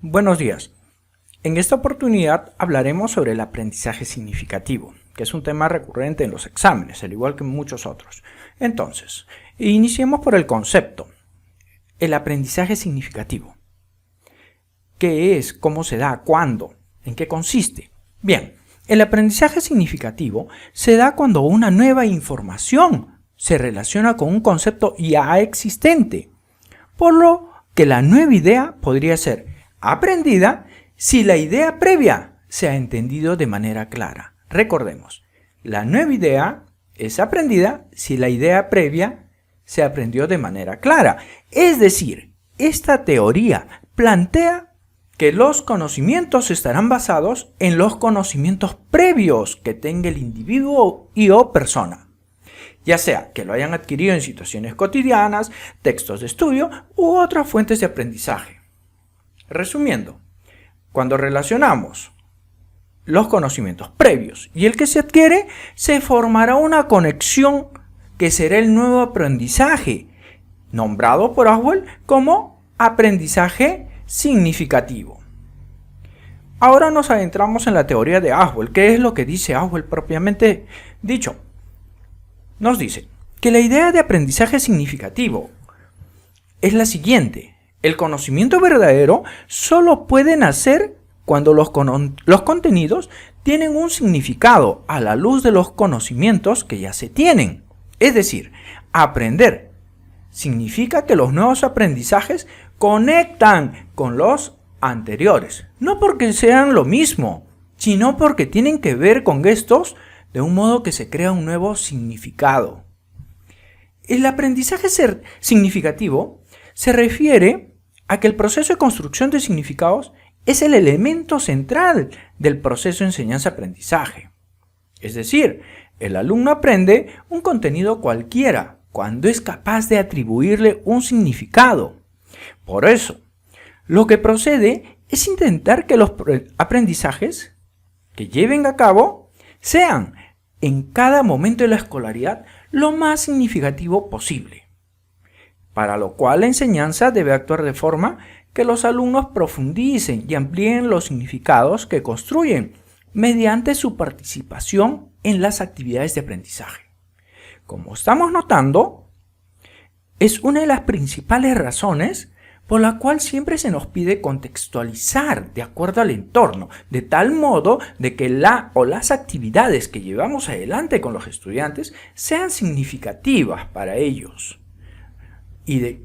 Buenos días. En esta oportunidad hablaremos sobre el aprendizaje significativo, que es un tema recurrente en los exámenes, al igual que en muchos otros. Entonces, iniciemos por el concepto. El aprendizaje significativo. ¿Qué es? ¿Cómo se da? ¿Cuándo? ¿En qué consiste? Bien, el aprendizaje significativo se da cuando una nueva información se relaciona con un concepto ya existente, por lo que la nueva idea podría ser aprendida si la idea previa se ha entendido de manera clara. Recordemos, la nueva idea es aprendida si la idea previa se aprendió de manera clara. Es decir, esta teoría plantea que los conocimientos estarán basados en los conocimientos previos que tenga el individuo o persona, ya sea que lo hayan adquirido en situaciones cotidianas, textos de estudio u otras fuentes de aprendizaje. Resumiendo, cuando relacionamos los conocimientos previos y el que se adquiere, se formará una conexión que será el nuevo aprendizaje, nombrado por Aswell como aprendizaje significativo. Ahora nos adentramos en la teoría de Aswell. ¿Qué es lo que dice Aswell propiamente dicho? Nos dice que la idea de aprendizaje significativo es la siguiente. El conocimiento verdadero solo puede nacer cuando los contenidos tienen un significado a la luz de los conocimientos que ya se tienen. Es decir, aprender significa que los nuevos aprendizajes conectan con los anteriores. No porque sean lo mismo, sino porque tienen que ver con estos de un modo que se crea un nuevo significado. El aprendizaje significativo se refiere a que el proceso de construcción de significados es el elemento central del proceso de enseñanza-aprendizaje. Es decir, el alumno aprende un contenido cualquiera cuando es capaz de atribuirle un significado. Por eso, lo que procede es intentar que los aprendizajes que lleven a cabo sean en cada momento de la escolaridad lo más significativo posible, para lo cual la enseñanza debe actuar de forma que los alumnos profundicen y amplíen los significados que construyen mediante su participación en las actividades de aprendizaje. Como estamos notando, es una de las principales razones por la cual siempre se nos pide contextualizar de acuerdo al entorno, de tal modo de que las actividades que llevamos adelante con los estudiantes sean significativas para ellos. Y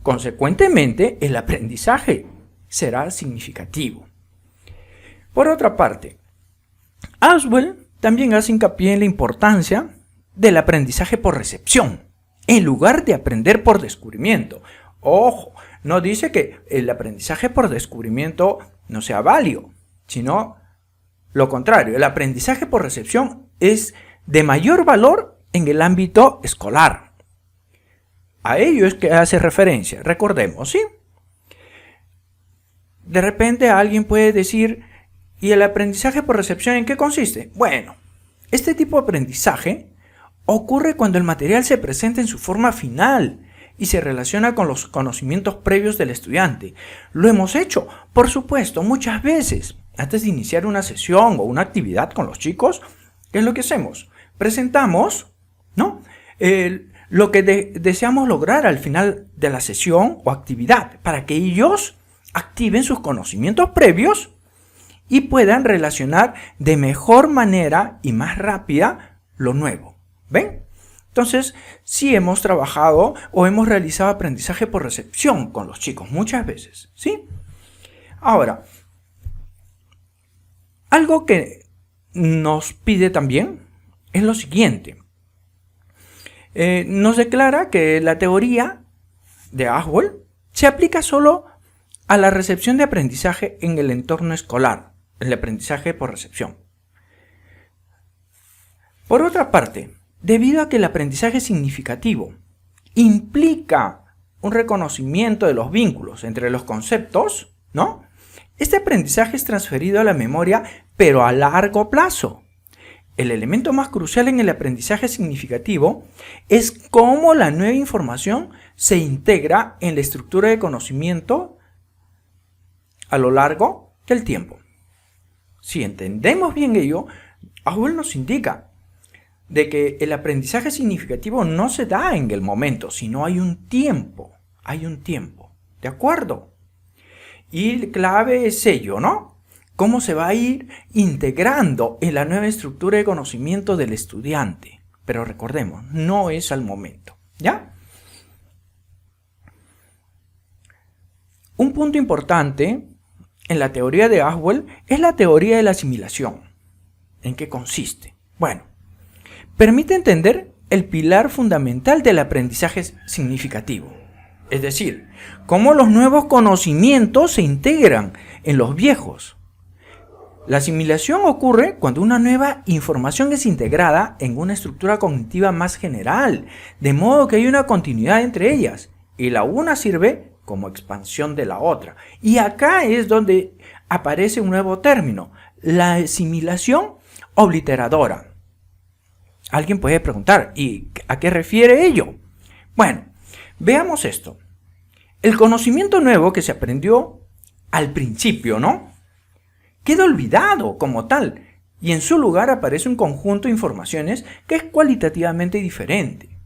consecuentemente, el aprendizaje será significativo. Por otra parte, Aswell también hace hincapié en la importancia del aprendizaje por recepción, en lugar de aprender por descubrimiento. Ojo, no dice que el aprendizaje por descubrimiento no sea válido, sino lo contrario. El aprendizaje por recepción es de mayor valor en el ámbito escolar. A ello es que hace referencia, recordemos, ¿sí? De repente alguien puede decir, ¿y el aprendizaje por recepción en qué consiste? Bueno, este tipo de aprendizaje ocurre cuando el material se presenta en su forma final y se relaciona con los conocimientos previos del estudiante. Lo hemos hecho, por supuesto, muchas veces. Antes de iniciar una sesión o una actividad con los chicos, ¿qué es lo que hacemos? Presentamos, ¿no?, lo que deseamos lograr al final de la sesión o actividad, para que ellos activen sus conocimientos previos y puedan relacionar de mejor manera y más rápida lo nuevo. ¿Ven? Entonces, sí hemos trabajado o hemos realizado aprendizaje por recepción con los chicos muchas veces, ¿sí? Ahora, algo que nos pide también es lo siguiente. Nos declara que la teoría de Aswell se aplica solo a la recepción de aprendizaje en el entorno escolar, el aprendizaje por recepción. Por otra parte, debido a que el aprendizaje significativo implica un reconocimiento de los vínculos entre los conceptos, ¿no?, este aprendizaje es transferido a la memoria, pero a largo plazo. El elemento más crucial en el aprendizaje significativo es cómo la nueva información se integra en la estructura de conocimiento a lo largo del tiempo. Si entendemos bien ello, Oswald nos indica de que el aprendizaje significativo no se da en el momento, sino hay un tiempo, ¿de acuerdo? Y la clave es ello, ¿no? Cómo se va a ir integrando en la nueva estructura de conocimiento del estudiante. Pero recordemos, no es al momento, ¿ya? Un punto importante en la teoría de Oswald es la teoría de la asimilación. ¿En qué consiste? Bueno, permite entender el pilar fundamental del aprendizaje significativo. Es decir, cómo los nuevos conocimientos se integran en los viejos. La asimilación ocurre cuando una nueva información es integrada en una estructura cognitiva más general, de modo que hay una continuidad entre ellas, y la una sirve como expansión de la otra. Y acá es donde aparece un nuevo término, la asimilación obliteradora. Alguien puede preguntar, ¿y a qué refiere ello? Bueno, veamos esto. El conocimiento nuevo que se aprendió al principio, ¿no?, queda olvidado como tal, y en su lugar aparece un conjunto de informaciones que es cualitativamente diferente.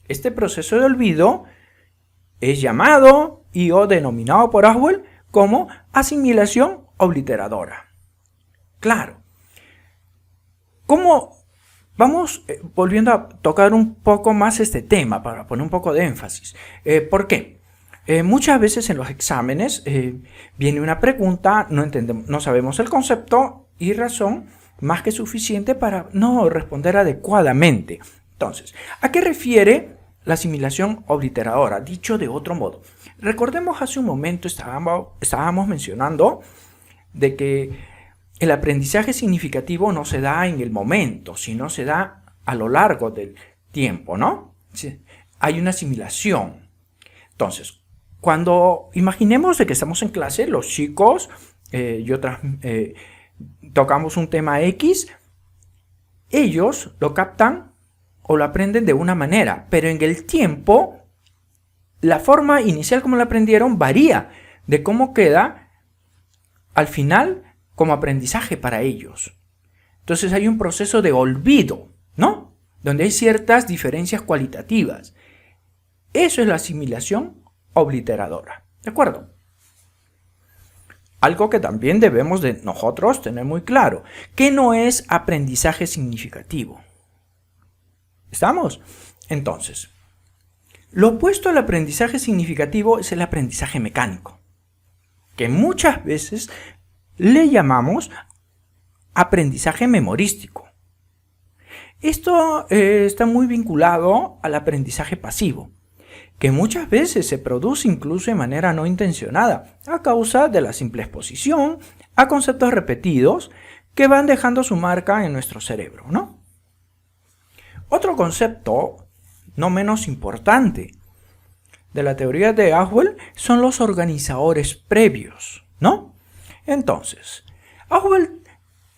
Este proceso de olvido es llamado o denominado por Oswald como asimilación obliteradora. Claro. ¿Cómo? Vamos volviendo a tocar un poco más este tema para poner un poco de énfasis. ¿Por qué? Muchas veces en los exámenes viene una pregunta, no sabemos el concepto y razón más que suficiente para no responder adecuadamente. Entonces, ¿a qué refiere la asimilación obliteradora? Dicho de otro modo, recordemos hace un momento estábamos mencionando de que el aprendizaje significativo no se da en el momento, sino se da a lo largo del tiempo, ¿no? Sí, hay una asimilación. Entonces, cuando imaginemos de que estamos en clase, los chicos tocamos un tema X, ellos lo captan o lo aprenden de una manera, pero en el tiempo, la forma inicial como lo aprendieron varía de cómo queda al final como aprendizaje para ellos. Entonces hay un proceso de olvido, ¿no?, donde hay ciertas diferencias cualitativas. Eso es la asimilación obliteradora, ¿de acuerdo? Algo que también debemos de nosotros tener muy claro, que no es aprendizaje significativo. ¿Estamos? Entonces, lo opuesto al aprendizaje significativo es el aprendizaje mecánico, que muchas veces le llamamos aprendizaje memorístico. Esto está muy vinculado al aprendizaje pasivo, que muchas veces se produce incluso de manera no intencionada, a causa de la simple exposición a conceptos repetidos que van dejando su marca en nuestro cerebro, ¿no? Otro concepto, no menos importante, de la teoría de Oswald son los organizadores previos, ¿no? Entonces, Oswald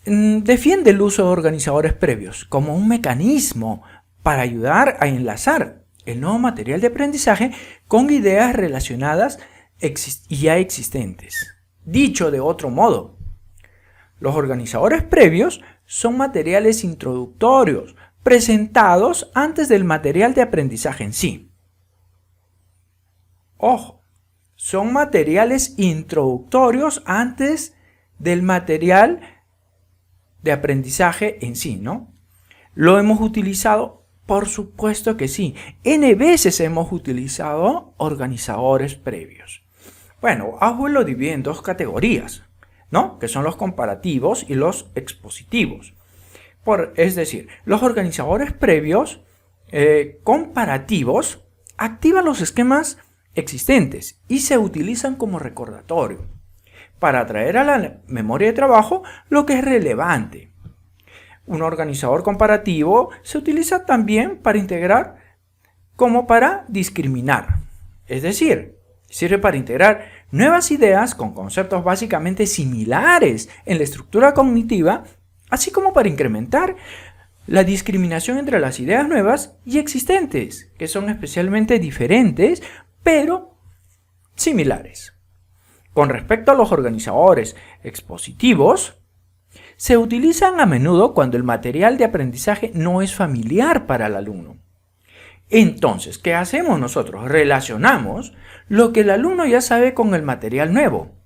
defiende el uso de organizadores previos como un mecanismo para ayudar a enlazar el nuevo material de aprendizaje con ideas relacionadas y ya existentes. Dicho de otro modo, los organizadores previos son materiales introductorios presentados antes del material de aprendizaje en sí. Ojo, son materiales introductorios antes del material de aprendizaje en sí, ¿no? ¿Lo hemos utilizado? Por supuesto que sí. N veces hemos utilizado organizadores previos. Bueno, Oswald lo divide en dos categorías, ¿no?, que son los comparativos y los expositivos. Es decir, los organizadores previos comparativos activan los esquemas existentes y se utilizan como recordatorio para traer a la memoria de trabajo lo que es relevante. Un organizador comparativo se utiliza también para integrar como para discriminar. Es decir, sirve para integrar nuevas ideas con conceptos básicamente similares en la estructura cognitiva, así como para incrementar la discriminación entre las ideas nuevas y existentes, que son especialmente diferentes, pero similares. Con respecto a los organizadores expositivos, se utilizan a menudo cuando el material de aprendizaje no es familiar para el alumno. Entonces, ¿qué hacemos nosotros? Relacionamos lo que el alumno ya sabe con el material nuevo,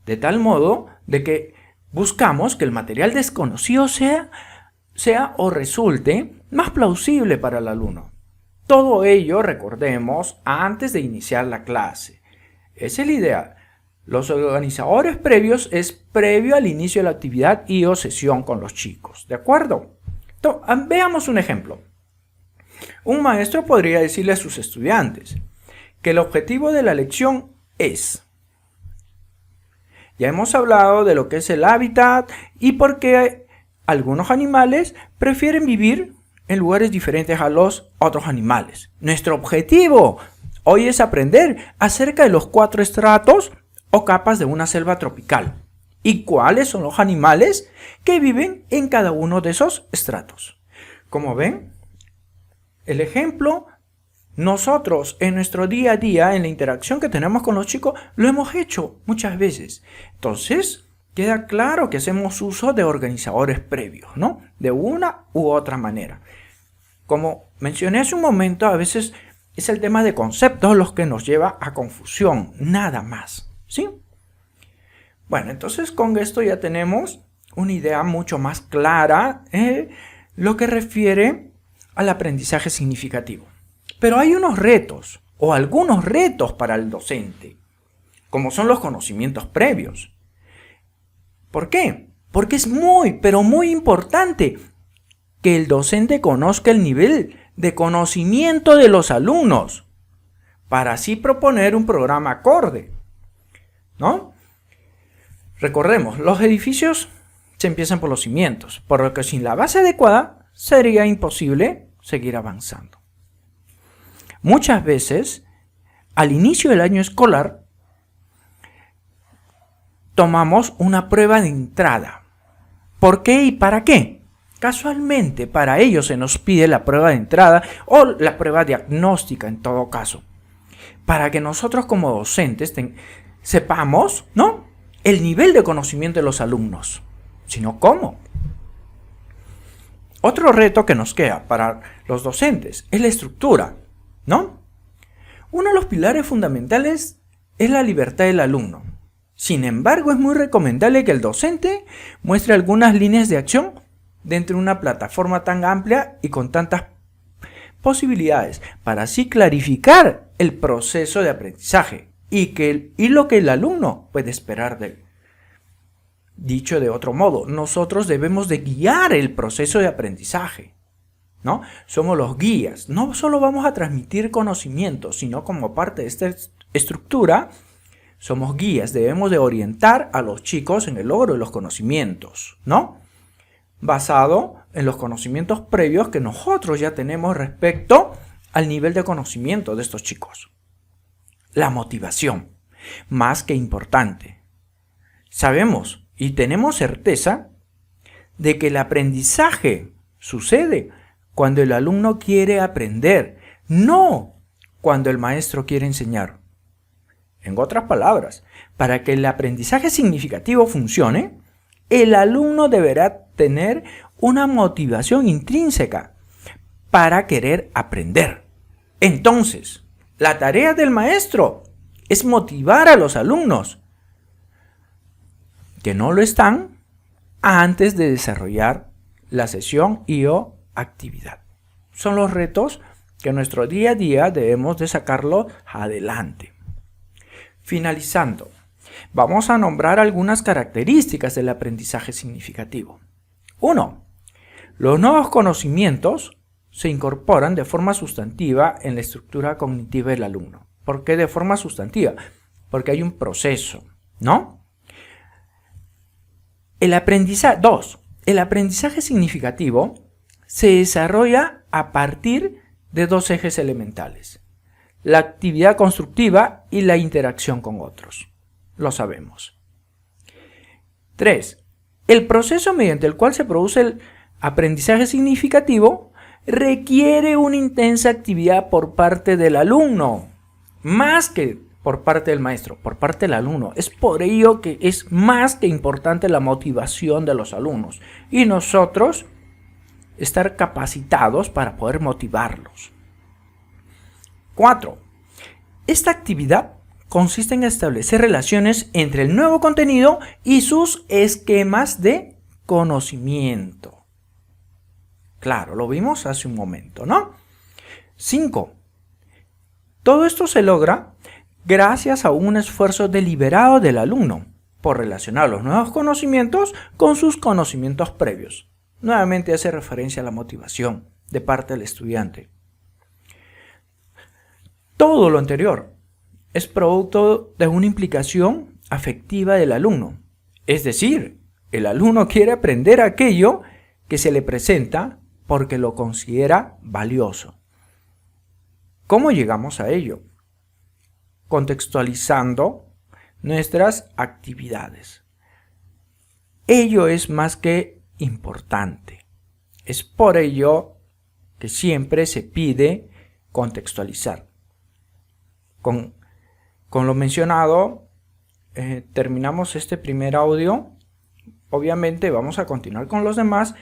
de tal modo de que buscamos que el material desconocido sea o resulte más plausible para el alumno. Todo ello, recordemos, antes de iniciar la clase. Esa es la idea. Los organizadores previos es previo al inicio de la actividad y o sesión con los chicos. ¿De acuerdo? Entonces, veamos un ejemplo. Un maestro podría decirle a sus estudiantes que el objetivo de la lección es... Ya hemos hablado de lo que es el hábitat y por qué algunos animales prefieren vivir en lugares diferentes a los otros animales. Nuestro objetivo hoy es aprender acerca de los 4 estratos o capas de una selva tropical y cuáles son los animales que viven en cada uno de esos estratos. Como ven, el ejemplo, nosotros en nuestro día a día, en la interacción que tenemos con los chicos, lo hemos hecho muchas veces. Entonces, queda claro que hacemos uso de organizadores previos, ¿no? De una u otra manera. Como mencioné hace un momento, a veces es el tema de conceptos los que nos lleva a confusión, nada más, ¿sí? Bueno, entonces con esto ya tenemos una idea mucho más clara lo que refiere al aprendizaje significativo. Pero hay unos retos, o algunos retos para el docente, como son los conocimientos previos. ¿Por qué? Porque es pero muy importante que el docente conozca el nivel de conocimiento de los alumnos, para así proponer un programa acorde, ¿no? Recordemos, los edificios se empiezan por los cimientos, por lo que sin la base adecuada sería imposible seguir avanzando. Muchas veces, al inicio del año escolar, tomamos una prueba de entrada. ¿Por qué y para qué? Casualmente, para ello se nos pide la prueba de entrada o la prueba diagnóstica en todo caso, para que nosotros como docentes sepamos, ¿no?, el nivel de conocimiento de los alumnos, sino cómo. Otro reto que nos queda para los docentes es la estructura, ¿no? Uno de los pilares fundamentales es la libertad del alumno. Sin embargo, es muy recomendable que el docente muestre algunas líneas de acción dentro de una plataforma tan amplia y con tantas posibilidades, para así clarificar el proceso de aprendizaje y lo que el alumno puede esperar de él. Dicho de otro modo, nosotros debemos de guiar el proceso de aprendizaje, ¿no? Somos los guías. No solo vamos a transmitir conocimientos, sino como parte de esta estructura, somos guías. Debemos de orientar a los chicos en el logro de los conocimientos, ¿no?, basado en los conocimientos previos que nosotros ya tenemos respecto al nivel de conocimiento de estos chicos. La motivación, más que importante. Sabemos y tenemos certeza de que el aprendizaje sucede cuando el alumno quiere aprender, no cuando el maestro quiere enseñar. En otras palabras, para que el aprendizaje significativo funcione, el alumno deberá tener una motivación intrínseca para querer aprender. Entonces, la tarea del maestro es motivar a los alumnos que no lo están antes de desarrollar la sesión y o actividad. Son los retos que en nuestro día a día debemos de sacarlo adelante. Finalizando, vamos a nombrar algunas características del aprendizaje significativo. 1. Los nuevos conocimientos se incorporan de forma sustantiva en la estructura cognitiva del alumno. ¿Por qué de forma sustantiva? Porque hay un proceso, ¿no? 2. El aprendizaje significativo se desarrolla a partir de 2 ejes elementales: la actividad constructiva y la interacción con otros. Lo sabemos. 3. El proceso mediante el cual se produce el aprendizaje significativo requiere una intensa actividad por parte del alumno, más que por parte del maestro, por parte del alumno. Es por ello que es más que importante la motivación de los alumnos y nosotros estar capacitados para poder motivarlos. 4. Esta actividad consiste en establecer relaciones entre el nuevo contenido y sus esquemas de conocimiento. Claro, lo vimos hace un momento, ¿no? 5. Todo esto se logra gracias a un esfuerzo deliberado del alumno por relacionar los nuevos conocimientos con sus conocimientos previos. Nuevamente hace referencia a la motivación de parte del estudiante. Todo lo anterior es producto de una implicación afectiva del alumno. Es decir, el alumno quiere aprender aquello que se le presenta porque lo considera valioso. ¿Cómo llegamos a ello? Contextualizando nuestras actividades. Ello es más que importante. Es por ello que siempre se pide contextualizar. Con lo mencionado, terminamos este primer audio. Obviamente vamos a continuar con los demás.